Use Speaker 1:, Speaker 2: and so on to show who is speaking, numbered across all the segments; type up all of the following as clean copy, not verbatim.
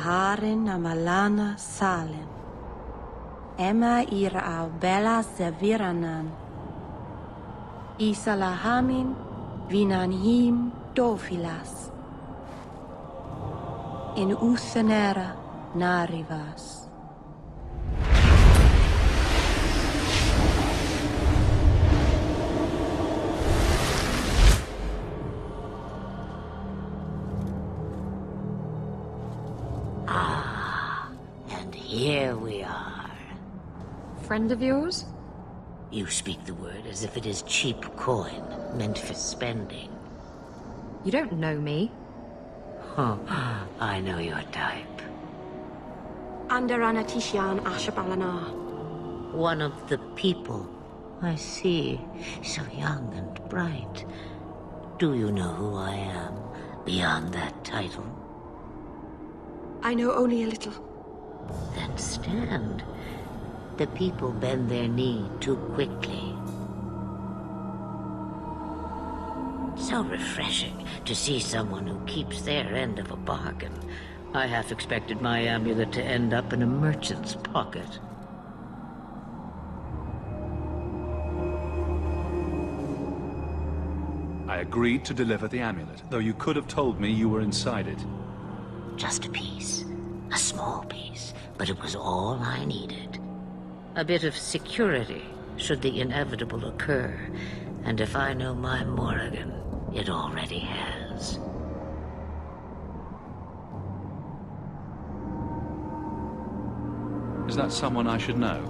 Speaker 1: haren amalana salen. Emma ira au bella serviranan. Isalahamin vinanhim dofilas. In usenera narivas.
Speaker 2: And here we are.
Speaker 3: Friend of yours?
Speaker 2: You speak the word as if it is cheap coin, meant for spending.
Speaker 3: You don't know me.
Speaker 2: Oh, I know your type.
Speaker 4: Andaranatishan Ashabalana.
Speaker 2: One of the people. I see. So young and bright. Do you know who I am, beyond that title?
Speaker 4: I know only a little.
Speaker 2: Then stand. The people bend their knee too quickly. So refreshing to see someone who keeps their end of a bargain. I half expected my amulet to end up in a merchant's pocket.
Speaker 5: I agreed to deliver the amulet, though you could have told me you were inside it.
Speaker 2: Just a piece. A small piece, but it was all I needed. A bit of security, should the inevitable occur. And if I know my Morrigan, it already has.
Speaker 5: Is that someone I should know?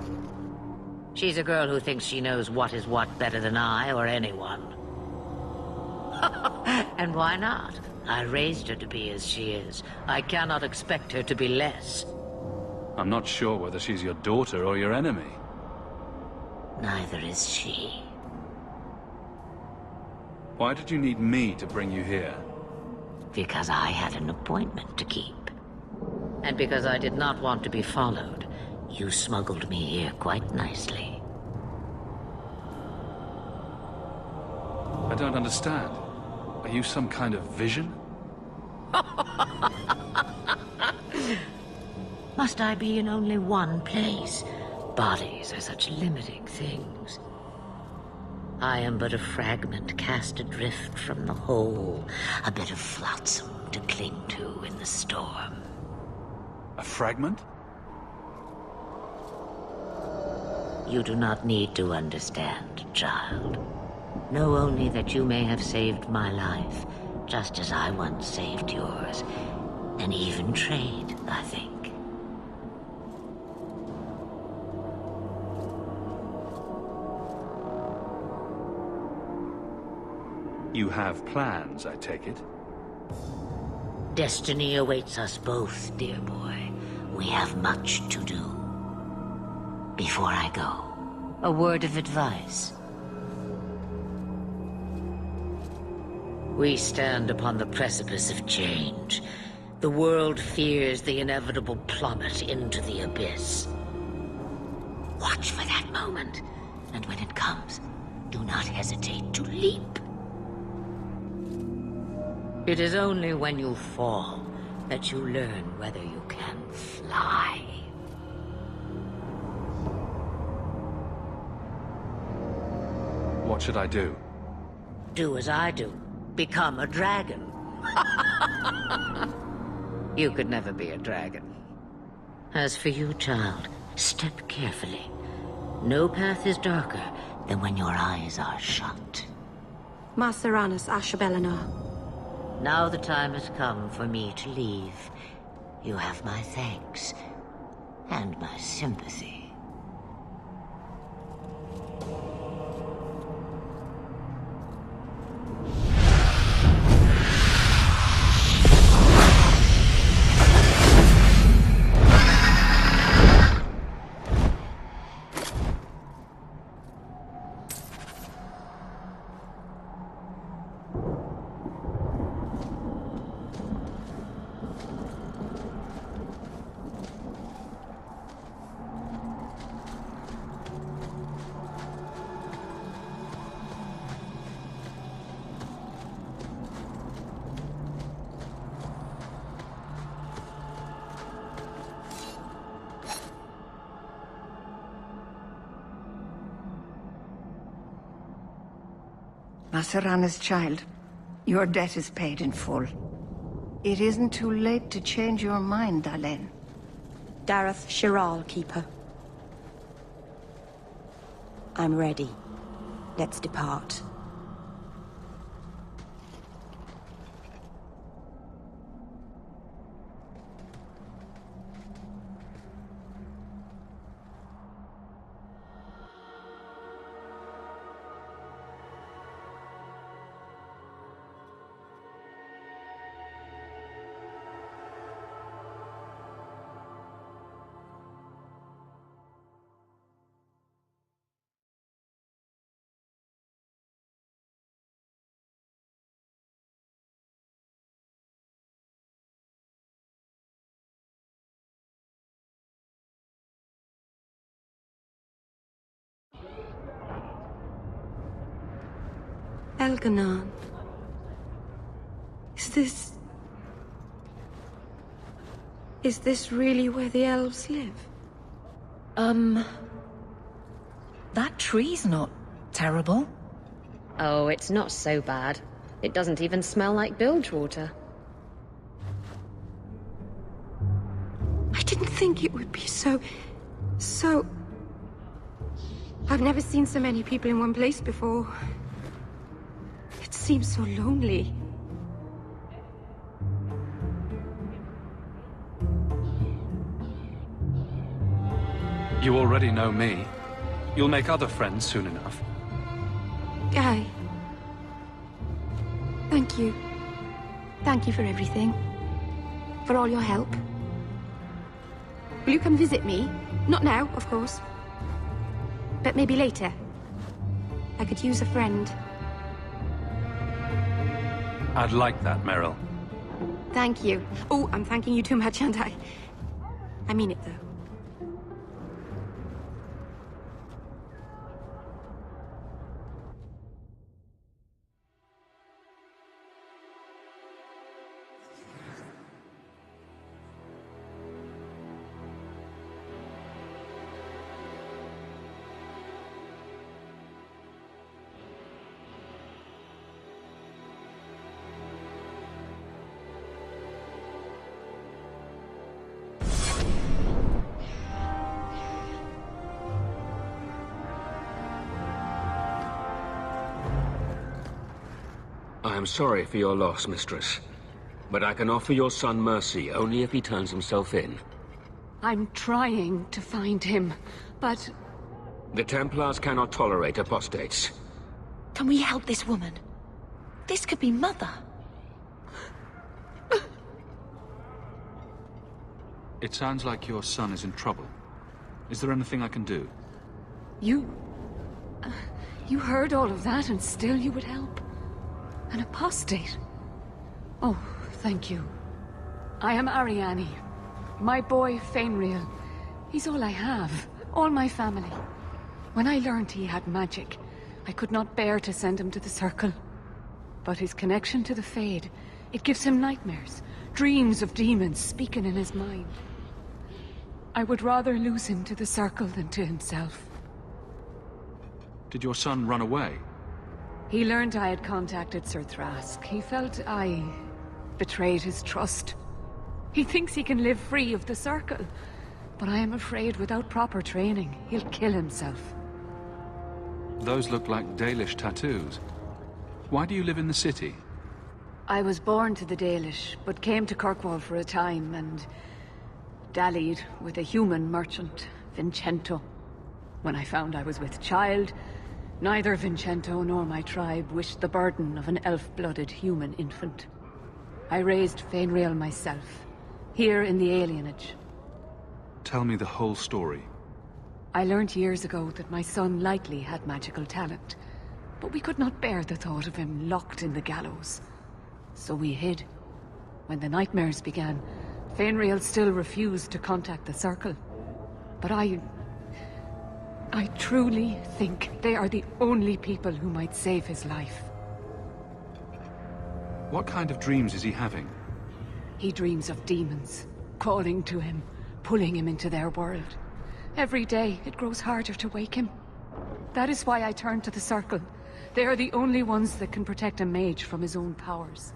Speaker 2: She's a girl who thinks she knows what is what better than I or anyone. And why not? I raised her to be as she is. I cannot expect her to be less.
Speaker 5: I'm not sure whether she's your daughter or your enemy.
Speaker 2: Neither is she.
Speaker 5: Why did you need me to bring you here?
Speaker 2: Because I had an appointment to keep. And because I did not want to be followed, you smuggled me here quite nicely.
Speaker 5: I don't understand. Are you some kind of vision?
Speaker 2: Must I be in only one place? Bodies are such limiting things. I am but a fragment cast adrift from the whole, a bit of flotsam to cling to in the storm.
Speaker 5: A fragment?
Speaker 2: You do not need to understand, child. Know only that you may have saved my life, just as I once saved yours. An even trade, I think.
Speaker 5: You have plans, I take it?
Speaker 2: Destiny awaits us both, dear boy. We have much to do. Before I go, a word of advice. We stand upon the precipice of change. The world fears the inevitable plummet into the abyss. Watch for that moment, and when it comes, do not hesitate to leap. It is only when you fall that you learn whether you can fly.
Speaker 5: What should I do?
Speaker 2: Do as I do. Become a dragon. You could never be a dragon. As for you, child, step carefully. No path is darker than when your eyes are shut.
Speaker 4: Masaranas Ashabelana.
Speaker 2: Now the time has come for me to leave. You have my thanks and my sympathy.
Speaker 6: Mystyra's child, your debt is paid in full. It isn't too late to change your mind, Dalen.
Speaker 1: Dareth Shiral, Keeper. I'm ready. Let's depart. Elganon. Is this really where the elves live?
Speaker 7: That tree's not terrible.
Speaker 3: Oh, it's not so bad. It doesn't even smell like bilge water.
Speaker 4: I didn't think it would be so... I've never seen so many people in one place before. It seems so lonely.
Speaker 5: You already know me. You'll make other friends soon enough.
Speaker 4: Aye. Thank you. Thank you for everything. For all your help. Will you come visit me? Not now, of course. But maybe later. I could use a friend.
Speaker 5: I'd like that, Meryl.
Speaker 4: Thank you. Oh, I'm thanking you too much, aren't I? I mean it, though.
Speaker 8: I am sorry for your loss, mistress. But I can offer your son mercy only if he turns himself in.
Speaker 9: I'm trying to find him, but...
Speaker 8: The Templars cannot tolerate apostates.
Speaker 7: Can we help this woman? This could be Mother.
Speaker 5: It sounds like your son is in trouble. Is there anything I can do?
Speaker 9: You heard all of that and still you would help? An apostate? Oh, thank you. I am Ariane. My boy, Fainriel. He's all I have. All my family. When I learned he had magic, I could not bear to send him to the Circle. But his connection to the Fade, it gives him nightmares. Dreams of demons speaking in his mind. I would rather lose him to the Circle than to himself.
Speaker 5: Did your son run away?
Speaker 9: He learned I had contacted Sir Thrask. He felt I betrayed his trust. He thinks he can live free of the Circle, but I am afraid without proper training, he'll kill himself.
Speaker 5: Those look like Dalish tattoos. Why do you live in the city?
Speaker 9: I was born to the Dalish, but came to Kirkwall for a time and dallied with a human merchant, Vincento. When I found I was with child, neither Vincento nor my tribe wished the burden of an elf-blooded human infant. I raised Fainriel myself, here in the alienage.
Speaker 5: Tell me the whole story.
Speaker 9: I learned years ago that my son likely had magical talent, but we could not bear the thought of him locked in the gallows. So we hid. When the nightmares began, Fainriel still refused to contact the Circle. But I truly think they are the only people who might save his life.
Speaker 5: What kind of dreams is he having?
Speaker 9: He dreams of demons, calling to him, pulling him into their world. Every day, it grows harder to wake him. That is why I turned to the Circle. They are the only ones that can protect a mage from his own powers.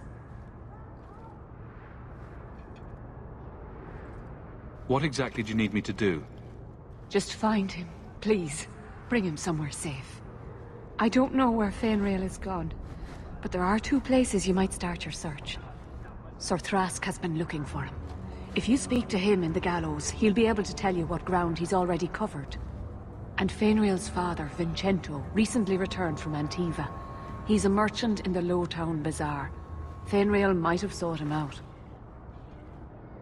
Speaker 5: What exactly do you need me to do?
Speaker 9: Just find him, please. Bring him somewhere safe. I don't know where Fainrail is gone, but there are 2 places you might start your search. Sir Thrask has been looking for him. If you speak to him in the gallows, he'll be able to tell you what ground he's already covered. And Fainrail's father, Vincento, recently returned from Antiva. He's a merchant in the Lowtown Bazaar. Fainrail might have sought him out.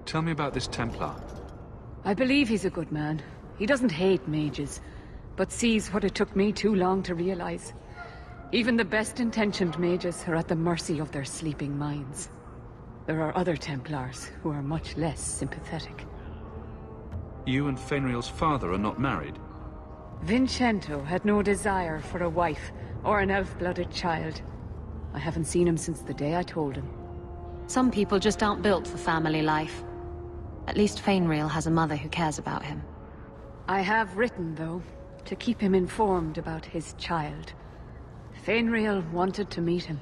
Speaker 5: Tell me about this Templar.
Speaker 9: I believe he's a good man. He doesn't hate mages, but sees what it took me too long to realize. Even the best-intentioned mages are at the mercy of their sleeping minds. There are other Templars who are much less sympathetic.
Speaker 5: You and Fainrail's father are not married?
Speaker 9: Vincento had no desire for a wife or an elf-blooded child. I haven't seen him since the day I told him.
Speaker 3: Some people just aren't built for family life. At least Fainrail has a mother who cares about him.
Speaker 9: I have written, though, to keep him informed about his child. Fainrail wanted to meet him.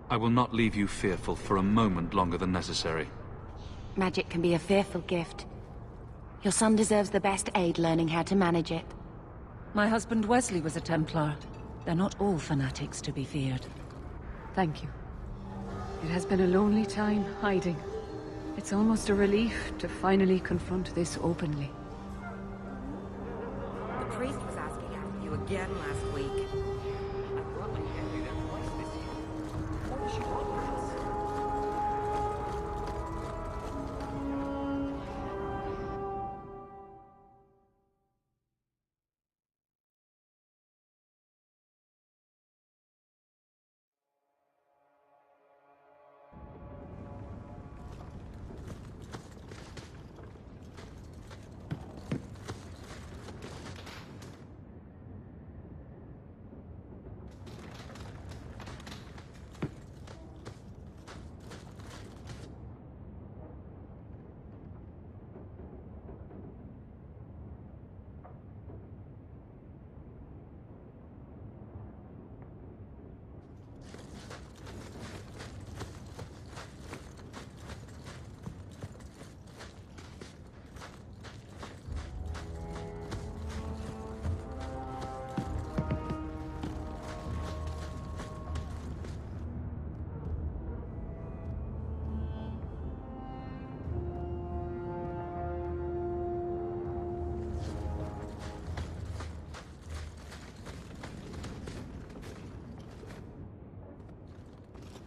Speaker 5: I will not leave you fearful for a moment longer than necessary.
Speaker 7: Magic can be a fearful gift. Your son deserves the best aid learning how to manage it.
Speaker 10: My husband Wesley was a Templar. They're not all fanatics to be feared.
Speaker 9: Thank you. It has been a lonely time hiding. It's almost a relief to finally confront this openly.
Speaker 11: The priest was asking after you again last week.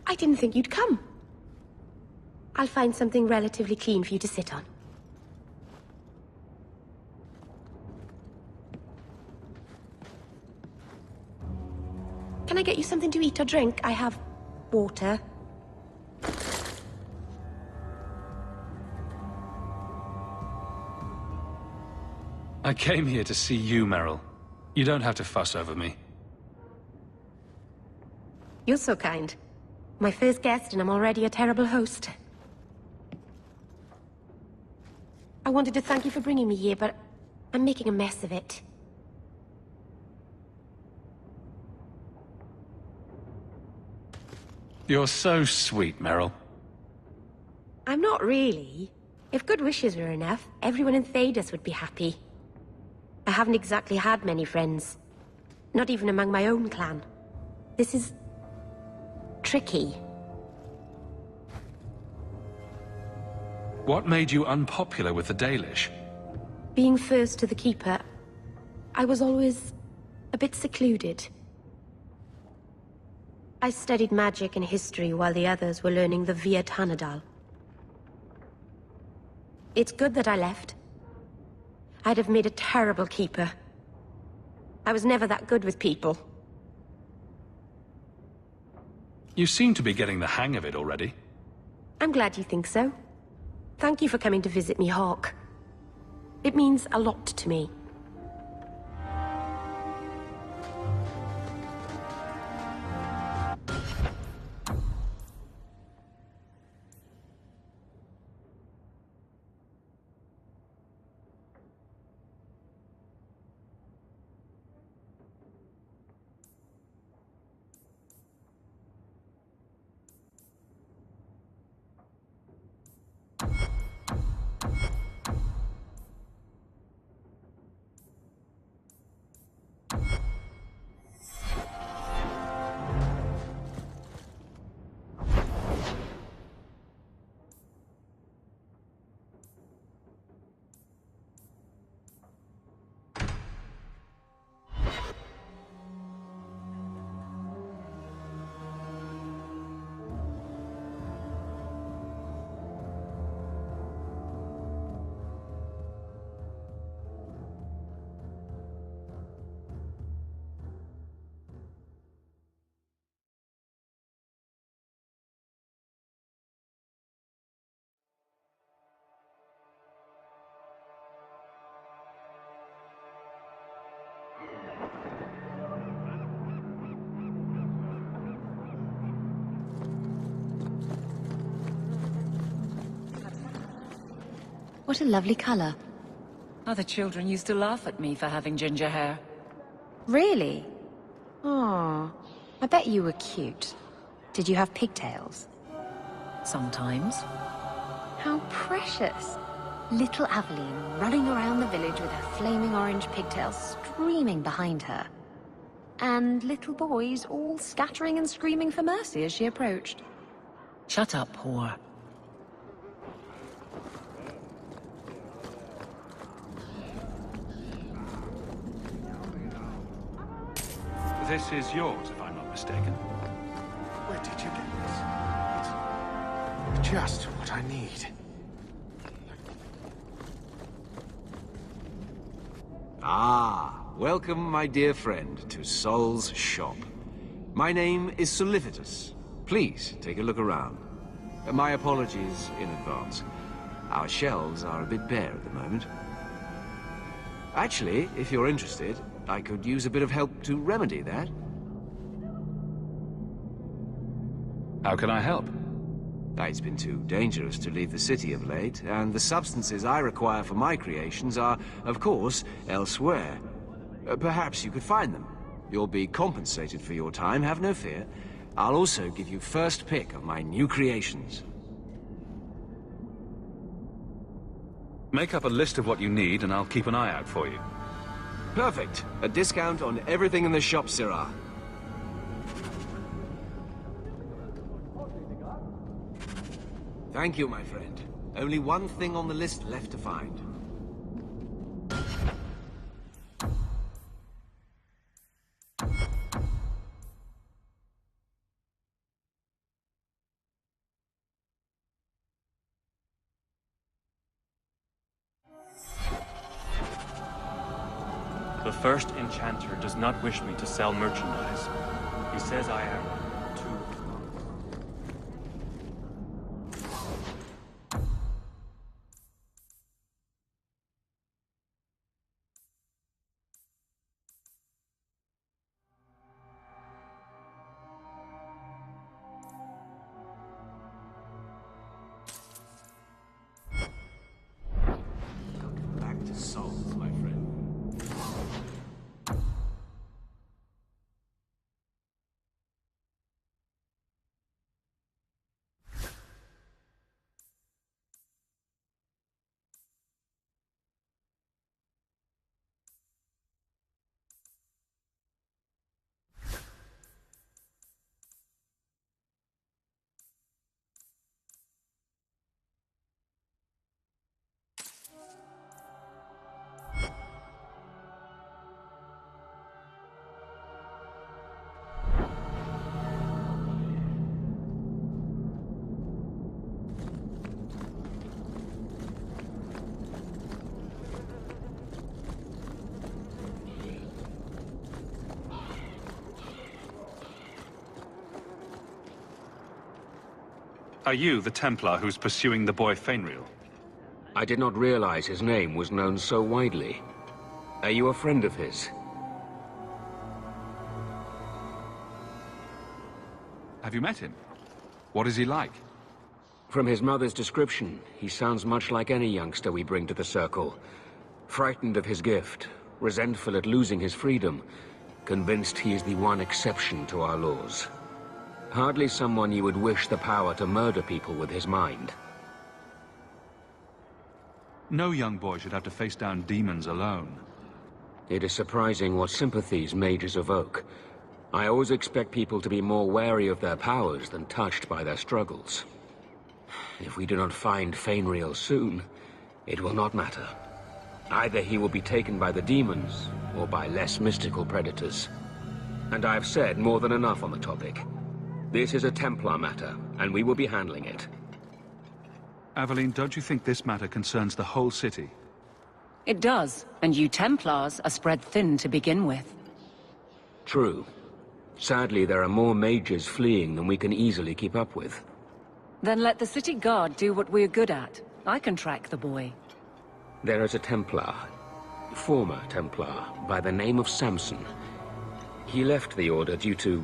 Speaker 4: I didn't think you'd come. I'll find something relatively clean for you to sit on. Can I get you something to eat or drink? I have water.
Speaker 5: I came here to see you, Meryl. You don't have to fuss over me.
Speaker 4: You're so kind. My first guest, and I'm already a terrible host. I wanted to thank you for bringing me here, but I'm making a mess of it.
Speaker 5: You're so sweet, Meryl.
Speaker 4: I'm not really. If good wishes were enough, everyone in Thedas would be happy. I haven't exactly had many friends. Not even among my own clan. This is tricky.
Speaker 5: What made you unpopular with the Dalish?
Speaker 4: Being first to the Keeper, I was always a bit secluded. I studied magic and history while the others were learning the Via Tanadal. It's good that I left. I'd have made a terrible Keeper. I was never that good with people.
Speaker 5: You seem to be getting the hang of it already.
Speaker 4: I'm glad you think so. Thank you for coming to visit me, Hawk. It means a lot to me.
Speaker 3: What a lovely color.
Speaker 10: Other children used to laugh at me for having ginger hair.
Speaker 3: Really? Oh, I bet you were cute. Did you have pigtails?
Speaker 10: Sometimes.
Speaker 3: How precious. Little Aveline running around the village with her flaming orange pigtails streaming behind her. And little boys all scattering and screaming for mercy as she approached.
Speaker 10: Shut up, whore.
Speaker 5: This is yours, if I'm not mistaken.
Speaker 12: Where did you get this? It's just what I need.
Speaker 13: Ah, welcome, my dear friend, to Sol's shop. My name is Solicitus. Please, take a look around. My apologies in advance. Our shelves are a bit bare at the moment. Actually, if you're interested, I could use a bit of help to remedy that.
Speaker 5: How can I help?
Speaker 13: It's been too dangerous to leave the city of late, and the substances I require for my creations are, of course, elsewhere. Perhaps you could find them. You'll be compensated for your time, have no fear. I'll also give you first pick of my new creations.
Speaker 5: Make up a list of what you need, and I'll keep an eye out for you.
Speaker 13: Perfect. A discount on everything in the shop, Sirrah. Thank you, my friend. Only one thing on the list left to find.
Speaker 14: The first enchanter does not wish me to sell merchandise. He says I am too...
Speaker 13: Back to souls, my friend.
Speaker 5: Are you the Templar who's pursuing the boy Fainriel?
Speaker 8: I did not realize his name was known so widely. Are you a friend of his?
Speaker 5: Have you met him? What is he like?
Speaker 8: From his mother's description, he sounds much like any youngster we bring to the Circle. Frightened of his gift, resentful at losing his freedom, convinced he is the one exception to our laws. Hardly someone you would wish the power to murder people with his mind.
Speaker 5: No young boy should have to face down demons alone.
Speaker 8: It is surprising what sympathies mages evoke. I always expect people to be more wary of their powers than touched by their struggles. If we do not find Fainriel soon, it will not matter. Either he will be taken by the demons, or by less mystical predators. And I have said more than enough on the topic. This is a Templar matter, and we will be handling it.
Speaker 5: Aveline, don't you think this matter concerns the whole city?
Speaker 10: It does, and you Templars are spread thin to begin with.
Speaker 8: True. Sadly, there are more mages fleeing than we can easily keep up with.
Speaker 10: Then let the city guard do what we're good at. I can track the boy.
Speaker 8: There is a Templar, former Templar, by the name of Samson. He left the Order due to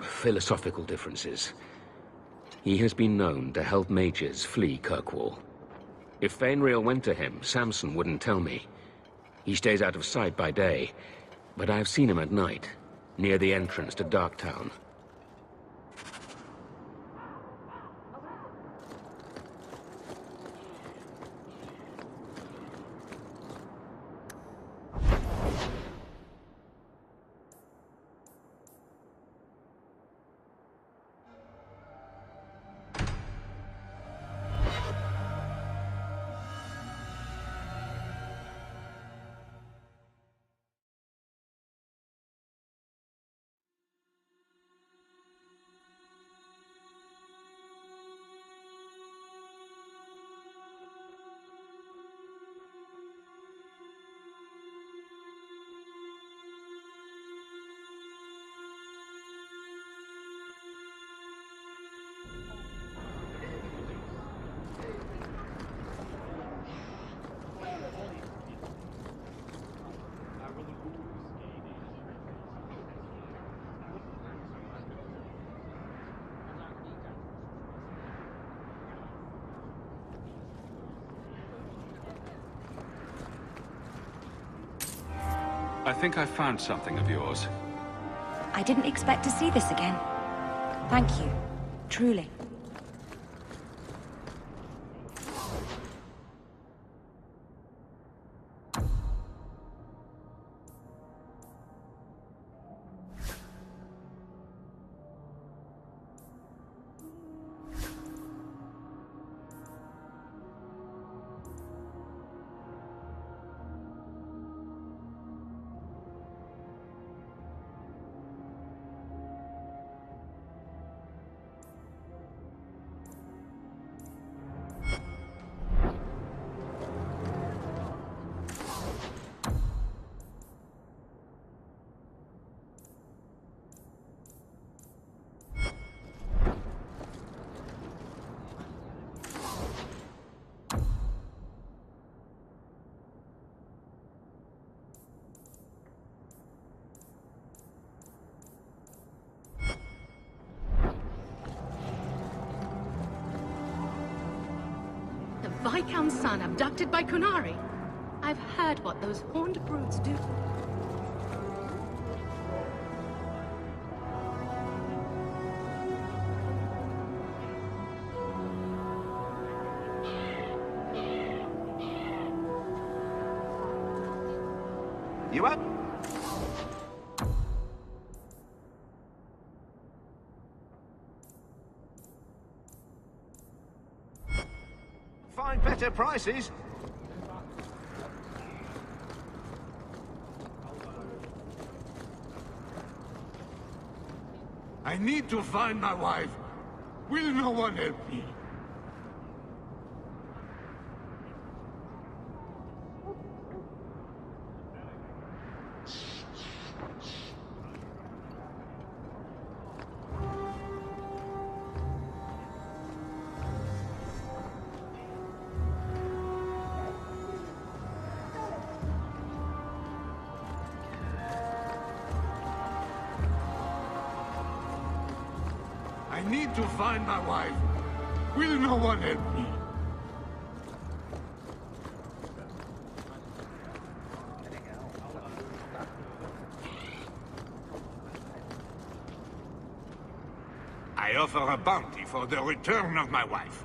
Speaker 8: philosophical differences. He has been known to help mages flee Kirkwall. If Fainriel went to him, Samson wouldn't tell me. He stays out of sight by day, but I've seen him at night, near the entrance to Darktown.
Speaker 5: I think I found something of yours.
Speaker 3: I didn't expect to see this again. Thank you. Truly.
Speaker 4: Viscount's son abducted by Kunari. I've heard what those horned brutes do.
Speaker 13: You up? Find better prices.
Speaker 12: I need to find my wife. Will no one help me? I need to find my wife. Will no one help me? I offer a bounty for the return of my wife.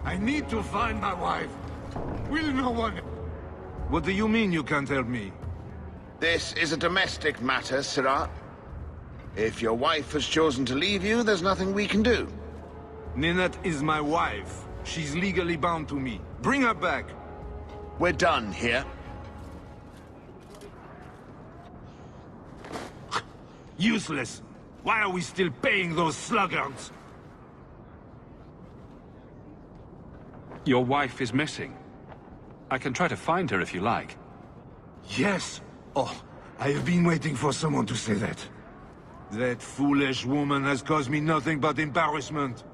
Speaker 12: I need to find my wife. Will no one... What do you mean you can't help me?
Speaker 15: This is a domestic matter, Sirah. If your wife has chosen to leave you, there's nothing we can do.
Speaker 12: Ninette is my wife. She's legally bound to me. Bring her back.
Speaker 15: We're done here.
Speaker 12: Useless. Why are we still paying those sluggards?
Speaker 5: Your wife is missing. I can try to find her if you like.
Speaker 12: Yes. Oh, I have been waiting for someone to say that. That foolish woman has caused me nothing but embarrassment.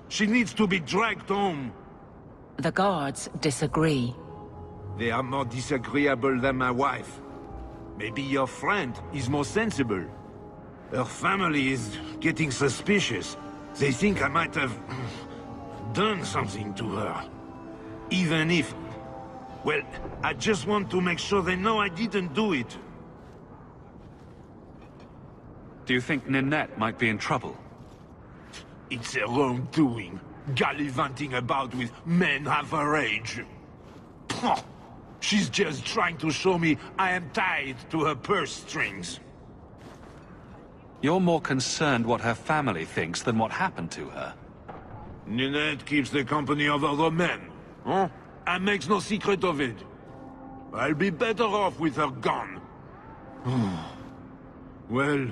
Speaker 12: She needs to be dragged home.
Speaker 10: The guards disagree.
Speaker 12: They are more disagreeable than my wife. Maybe your friend is more sensible. Her family is getting suspicious. They think I might have done something to her. Even if... well, I just want to make sure they know I didn't do it.
Speaker 5: Do you think Ninette might be in trouble?
Speaker 12: It's her own doing, gallivanting about with men half her age. Pah! She's just trying to show me I am tied to her purse strings.
Speaker 5: You're more concerned what her family thinks than what happened to her.
Speaker 12: Ninette keeps the company of other men, huh? And makes no secret of it. I'll be better off with her gone. Well,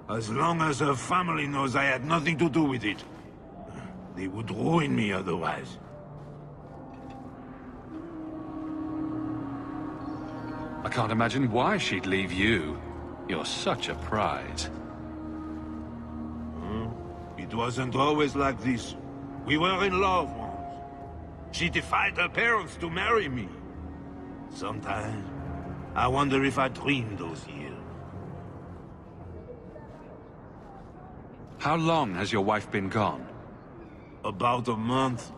Speaker 12: as long as her family knows I had nothing to do with it. They would ruin me otherwise.
Speaker 5: I can't imagine why she'd leave you. You're such a prize.
Speaker 12: It wasn't always like this. We were in love once. She defied her parents to marry me. Sometimes, I wonder if I dreamed those years.
Speaker 5: How long has your wife been gone?
Speaker 12: About a month.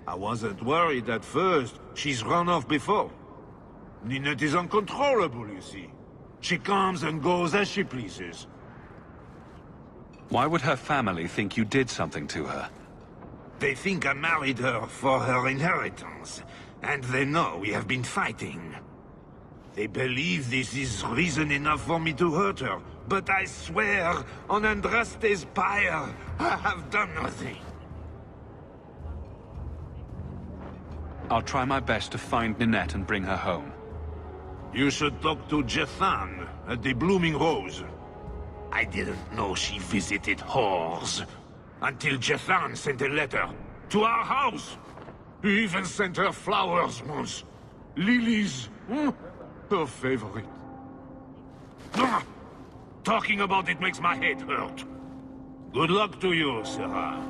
Speaker 12: I wasn't worried at first. She's run off before. Ninette is uncontrollable, you see. She comes and goes as she pleases.
Speaker 5: Why would her family think you did something to her?
Speaker 12: They think I married her for her inheritance, and they know we have been fighting. They believe this is reason enough for me to hurt her, but I swear, on Andraste's pyre, I have done nothing.
Speaker 5: I'll try my best to find Ninette and bring her home.
Speaker 12: You should talk to Jethan at the Blooming Rose. I didn't know she visited whores. Until Jethan sent a letter to our house. He even sent her flowers once. Lilies. Her favorite. Talking about it makes my head hurt. Good luck to you, Sarah.